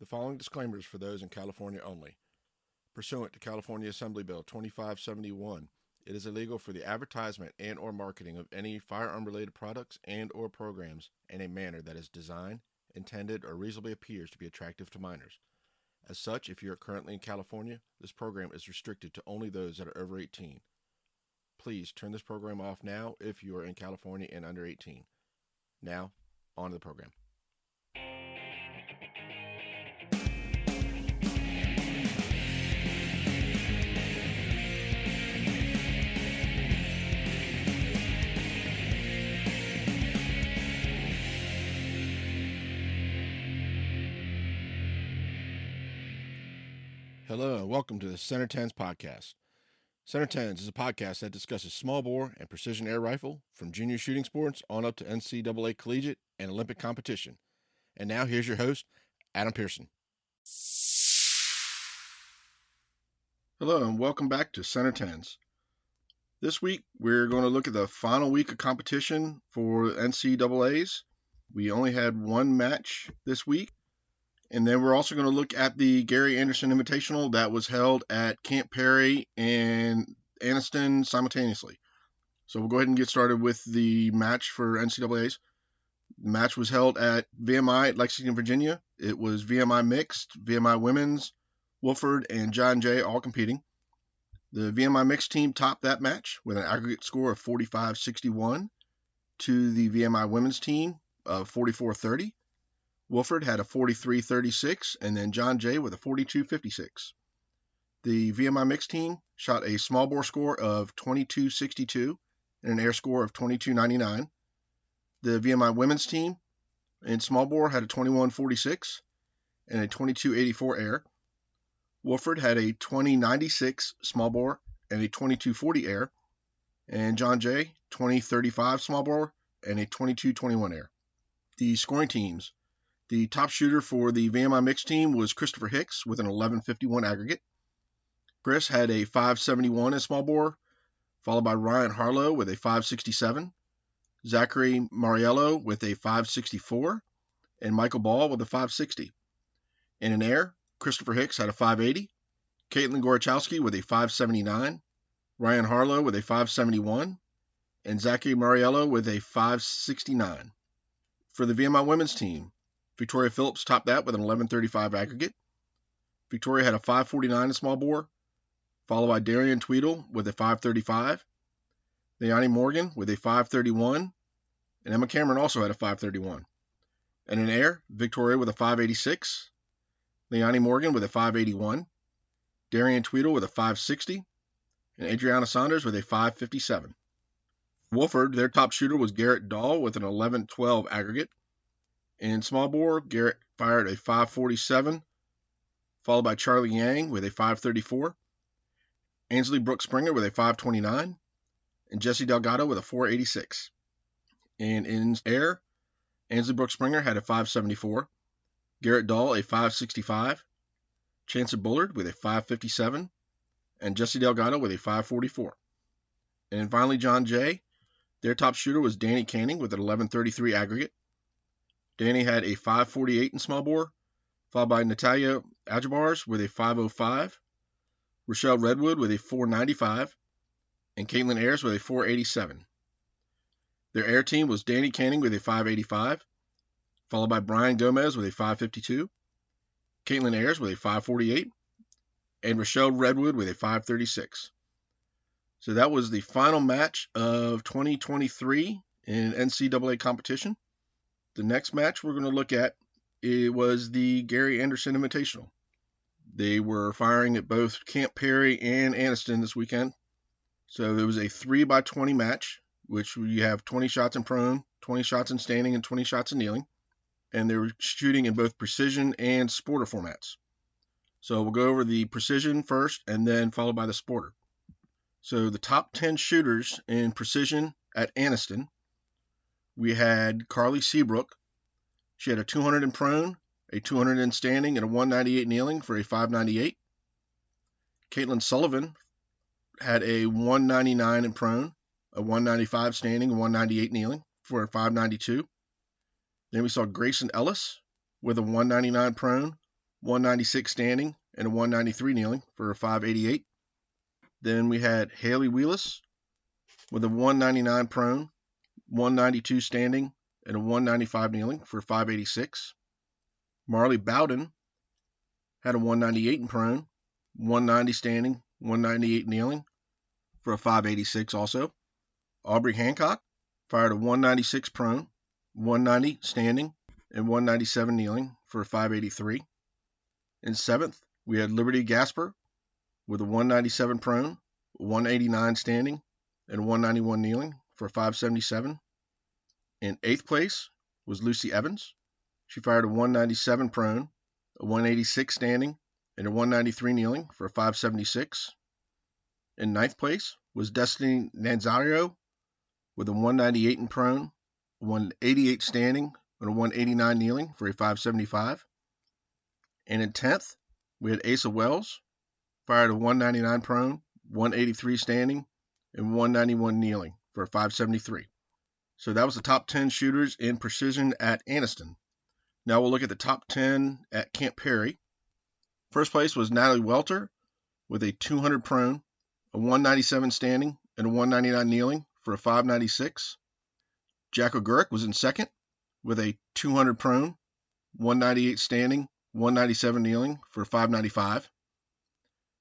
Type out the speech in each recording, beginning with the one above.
The following disclaimer is for those in California only. Pursuant to California Assembly Bill 2571, it is illegal for the advertisement and or marketing of any firearm-related products and or programs in a manner that is designed, intended, or reasonably appears to be attractive to minors. As such, if you are currently in California, this program is restricted to only those that are over 18. Please turn this program off now if you are in California and under 18. Now, on to the program. Hello and welcome to the centertenspodcast. Center-Tens is a podcast that discusses small bore and precision air rifle from junior shooting sports on up to NCAA collegiate and Olympic competition. And now here's your host, Adam Pearson. Hello and welcome back to Center-Tens. This week we're going to look at the final week of competition for NCAAs. We only had one match this week. And then we're also going to look at the Gary Anderson Invitational that was held at Camp Perry and Anniston simultaneously. So we'll go ahead and get started with the match for NCAAs. The match was held at VMI at Lexington, Virginia. It was VMI mixed, VMI women's, Wofford and John Jay all competing. The VMI mixed team topped that match with an aggregate score of 45-61 to the VMI women's team of 44-30. Wofford had a 43-36, and then John Jay with a 42-56. The VMI mixed team shot a small bore score of 22-62 and an air score of 22-99. The VMI women's team in small bore had a 21-46 and a 22-84 air. Wofford had a 20-96 small bore and a 22-40 air, and John Jay 20-35 small bore and a 22-21 air. The scoring teams. The top shooter for the VMI mixed team was Christopher Hicks with an 11.51 aggregate. Chris had a 5.71 in small bore, followed by Ryan Harlow with a 5.67, Zachary Mariello with a 5.64, and Michael Ball with a 5.60. In an air, Christopher Hicks had a 5.80, Caitlin Gorochowski with a 5.79, Ryan Harlow with a 5.71, and Zachary Mariello with a 5.69. For the VMI women's team, Victoria Phillips topped that with an 11.35 aggregate. Victoria had a 5.49 in small bore, followed by Darian Tweedle with a 5.35, Leonie Morgan with a 5.31, and Emma Cameron also had a 5.31. And in air, Victoria with a 5.86, Leonie Morgan with a 5.81, Darian Tweedle with a 5.60, and Adriana Saunders with a 5.57. Wofford, their top shooter was Garrett Dahl with an 11.12 aggregate. In small bore, Garrett fired a 5.47, followed by Charlie Yang with a 5.34, Ainsley Brooks Springer with a 5.29, and Jesse Delgado with a 4.86. And in air, Ainsley Brooks Springer had a 5.74, Garrett Dahl a 5.65, Chancellor Bullard with a 5.57, and Jesse Delgado with a 5.44. And finally, John Jay, their top shooter was Danny Canning with an 11.33 aggregate. Danny had a 5.48 in small bore, followed by Natalia Ajabars with a 5.05, Rochelle Redwood with a 4.95, and Caitlin Ayers with a 4.87. Their air team was Danny Canning with a 5.85, followed by Brian Gomez with a 5.52, Caitlin Ayers with a 5.48, and Rochelle Redwood with a 5.36. So that was the final match of 2023 in NCAA competition. The next match we're going to look at, it was the Gary Anderson Invitational. They were firing at both Camp Perry and Anniston this weekend. So it was a 3x20 match, which you have 20 shots in prone, 20 shots in standing, and 20 shots in kneeling. And they were shooting in both precision and sporter formats. So we'll go over the precision first and then followed by the sporter. So the top 10 shooters in precision at Anniston, we had Carly Seabrook. She had a 200 in prone, a 200 in standing, and a 198 kneeling for a 598. Caitlin Sullivan had a 199 in prone, a 195 standing, and 198 kneeling for a 592. Then we saw Grayson Ellis with a 199 prone, 196 standing, and a 193 kneeling for a 588. Then we had Haley Wheelis with a 199 prone, 192 standing, and a 195 kneeling for 586. Marley Bowden had a 198 in prone, 190 standing, 198 kneeling for a 586 also. Aubrey Hancock fired a 196 prone, 190 standing, and 197 kneeling for a 583. In seventh, we had Liberty Gasper with a 197 prone, 189 standing, and 191 kneeling for a 577. In eighth place was Lucy Evans. She fired a 197 prone, a 186 standing, and a 193 kneeling for a 576. In ninth place was Destiny Nanzario with a 198 in prone, a 188 standing, and a 189 kneeling for a 575. And in 10th, we had Asa Wells, fired a 199 prone, 183 standing, and 191 kneeling for a 573. So that was the top 10 shooters in precision at Anniston. Now we'll look at the top 10 at Camp Perry. First place was Natalie Welter with a 200 prone, a 197 standing, and a 199 kneeling for a 596. Jack O'Gurk was in second with a 200 prone, 198 standing, 197 kneeling for a 595.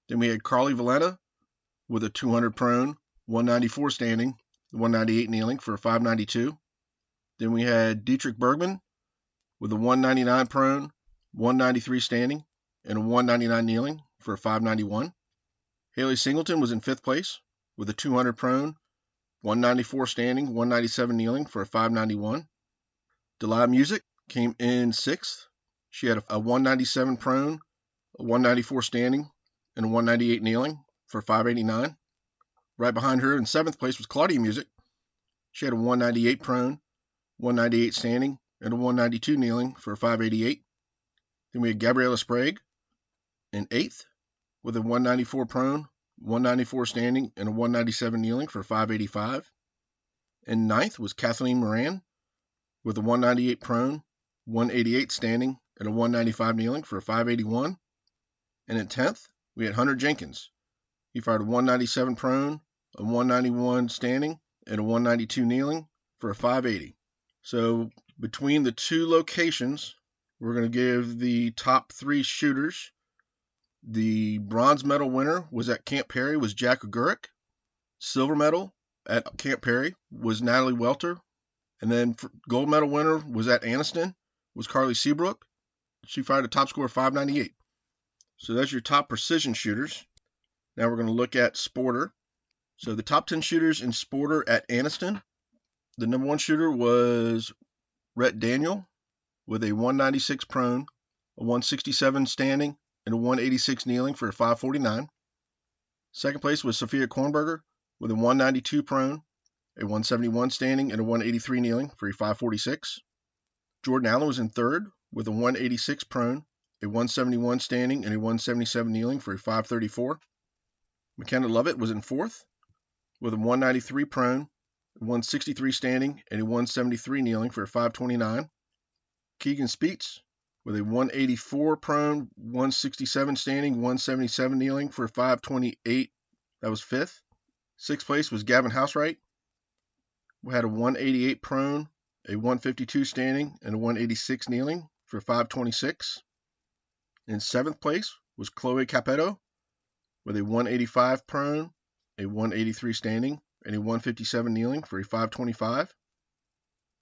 Then we had Carly Valenta with a 200 prone, 194 standing, 198 kneeling for a 592. Then we had Dietrich Bergman with a 199 prone, 193 standing, and a 199 kneeling for a 591. Haley Singleton was in fifth place with a 200 prone, 194 standing, 197 kneeling for a 591. Delia Music came in sixth. She had a 197 prone, a 194 standing, and a 198 kneeling for 589. Right behind her in seventh place was Claudia Music. She had a 198 prone, 198 standing, and a 192 kneeling for a 588. Then we had Gabriella Sprague in eighth with a 194 prone, 194 standing, and a 197 kneeling for 585. In ninth was Kathleen Moran with a 198 prone, 188 standing, and a 195 kneeling for a 581. And in 10th, we had Hunter Jenkins. He fired a 197 prone, a 191 standing, and a 192 kneeling for a 580. So between the two locations, we're going to give the top three shooters. The bronze medal winner was at Camp Perry was Jack O'Gurk. Silver medal at Camp Perry was Natalie Welter. And then gold medal winner was at Anniston was Carly Seabrook. She fired a top score of 598. So that's your top precision shooters. Now we're going to look at Sporter. So the top 10 shooters in Sporter at Anniston. The number one shooter was Rhett Daniel with a 196 prone, a 167 standing, and a 186 kneeling for a 549. Second place was Sophia Kornberger with a 192 prone, a 171 standing, and a 183 kneeling for a 546. Jordan Allen was in third with a 186 prone, a 171 standing, and a 177 kneeling for a 534. McKenna Lovett was in fourth with a 193 prone, a 163 standing, and a 173 kneeling for a 529. Keegan Speets with a 184 prone, 167 standing, 177 kneeling for a 528. That was fifth. Sixth place was Gavin Housewright. We had a 188 prone, a 152 standing, and a 186 kneeling for 526. In seventh place was Chloe Capetto with a 185 prone, a 183 standing, and a 157 kneeling for a 525.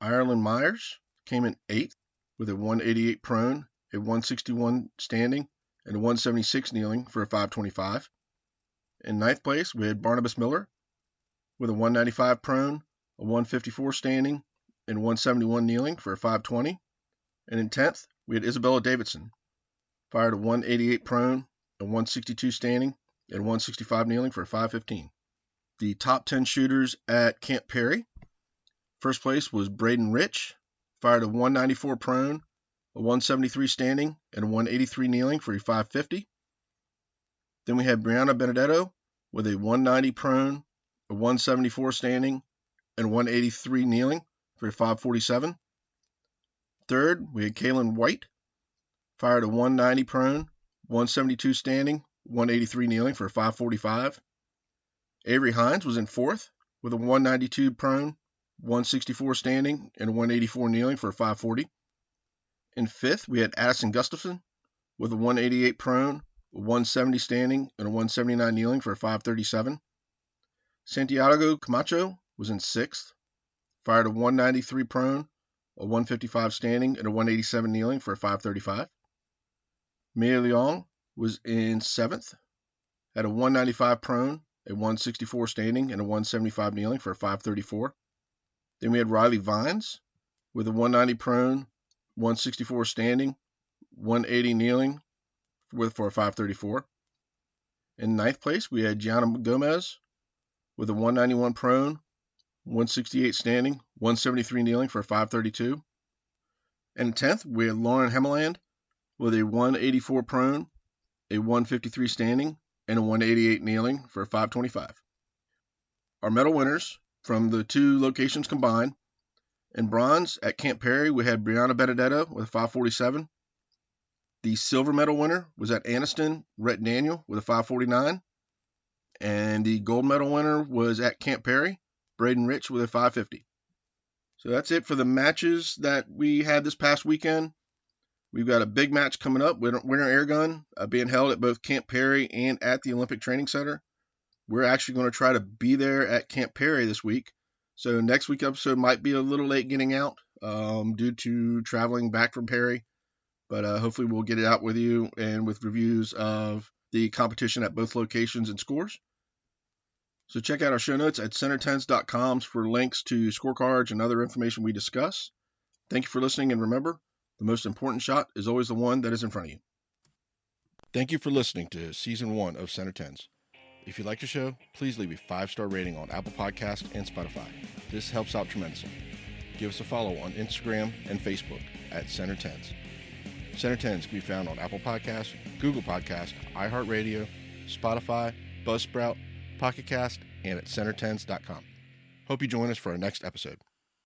Ireland Myers came in eighth with a 188 prone, a 161 standing, and a 176 kneeling for a 525. In ninth place, we had Barnabas Miller with a 195 prone, a 154 standing, and 171 kneeling for a 520. And in 10th, we had Isabella Davidson, fired a 188 prone, a 162 standing, and 165 kneeling for a 515. The top 10 shooters at Camp Perry. First place was Braden Rich, fired a 194 prone, a 173 standing, and a 183 kneeling for a 550. Then we had Brianna Benedetto with a 190 prone, a 174 standing, and 183 kneeling for a 547. Third, we had Kaylin White fired a 190 prone, 172 standing, 183 kneeling for a 545. Avery Hines was in fourth with a 192 prone, 164 standing, and a 184 kneeling for a 540. In fifth, we had Addison Gustafson with a 188 prone, a 170 standing, and a 179 kneeling for a 537. Santiago Camacho was in sixth, fired a 193 prone, a 155 standing, and a 187 kneeling for a 535. Mia Leong was in seventh, had a 195 prone, a 164 standing, and a 175 kneeling for a 534. Then we had Riley Vines with a 190 prone, 164 standing, 180 kneeling for a 534. In ninth place, we had Gianna Gomez with a 191 prone, 168 standing, 173 kneeling for a 532. And in 10th, we had Lauren Hemmeland with a 184 prone, a 153 standing, and a 188 kneeling for a 525. Our medal winners from the two locations combined: in bronze at Camp Perry, we had Brianna Benedetto with a 547. The silver medal winner was at Anniston, Rhett Daniel with a 549. And the gold medal winner was at Camp Perry, Braden Rich with a 550. So that's it for the matches that we had this past weekend. We've got a big match coming up, Winter Air Gun, being held at both Camp Perry and at the Olympic Training Center. We're actually going to try to be there at Camp Perry this week. So next week's episode might be a little late getting out due to traveling back from Perry. But hopefully we'll get it out with you and with reviews of the competition at both locations and scores. So check out our show notes at centertens.com for links to scorecards and other information we discuss. Thank you for listening, and remember, the most important shot is always the one that is in front of you. Thank you for listening to Season 1 of Center Tens. If you like the show, please leave a 5-star rating on Apple Podcasts and Spotify. This helps out tremendously. Give us a follow on Instagram and Facebook at Center Tens. Center Tens can be found on Apple Podcasts, Google Podcasts, iHeartRadio, Spotify, Buzzsprout, Pocket Cast, and at centertens.com. Hope you join us for our next episode.